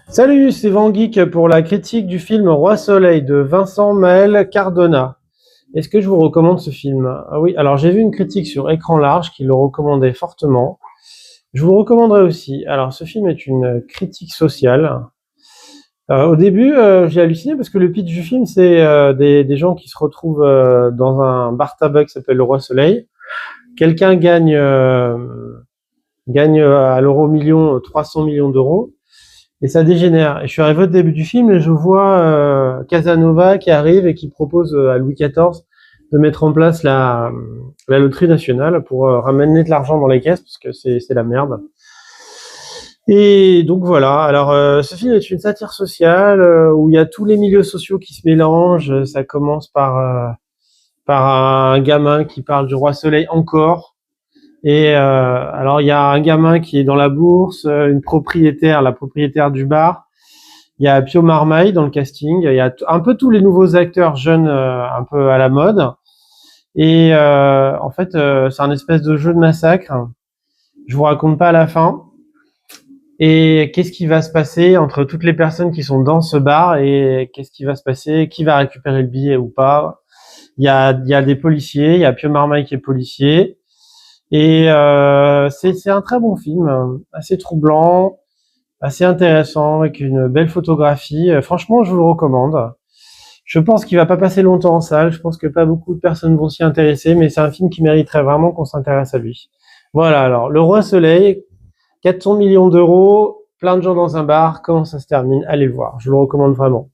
Salut, c'est Van Geek pour la critique du film Roi Soleil de Vincent Maël Cardona. Est-ce que je vous recommande ce film? Ah oui, alors j'ai vu une critique sur Écran Large qui le recommandait fortement. Je vous recommanderais aussi. Alors ce film est une critique sociale. Au début, j'ai halluciné parce que le pitch du film, c'est des gens qui se retrouvent dans un bar tabac qui s'appelle le Roi Soleil. Quelqu'un gagne à l'euro million 300 millions d'euros. Et ça dégénère. Et je suis arrivé au début du film et je vois Casanova qui arrive et qui propose à Louis XIV de mettre en place la loterie nationale pour ramener de l'argent dans les caisses parce que c'est la merde. Et donc voilà. Alors ce film est une satire sociale où il y a tous les milieux sociaux qui se mélangent. Ça commence par un gamin qui parle du roi Soleil encore. Et alors il y a un gamin qui est dans la bourse, une propriétaire, la propriétaire du bar. Il y a Pio Marmaille dans le casting. Il y a un peu tous les nouveaux acteurs jeunes, un peu à la mode. Et en fait, c'est un espèce de jeu de massacre. Je vous raconte pas la fin. Et qu'est-ce qui va se passer entre toutes les personnes qui sont dans ce bar et qu'est-ce qui va se passer? Qui va récupérer le billet ou pas? Il y a des policiers. Il y a Pio Marmaille qui est policier. Et c'est un très bon film, assez troublant, assez intéressant, avec une belle photographie. Franchement, je vous le recommande. Je pense qu'il va pas passer longtemps en salle. Je pense que pas beaucoup de personnes vont s'y intéresser, mais c'est un film qui mériterait vraiment qu'on s'intéresse à lui. Voilà, alors, Le Roi Soleil, 400 millions d'euros, plein de gens dans un bar. Comment ça se termine? Allez le voir. Je le recommande vraiment.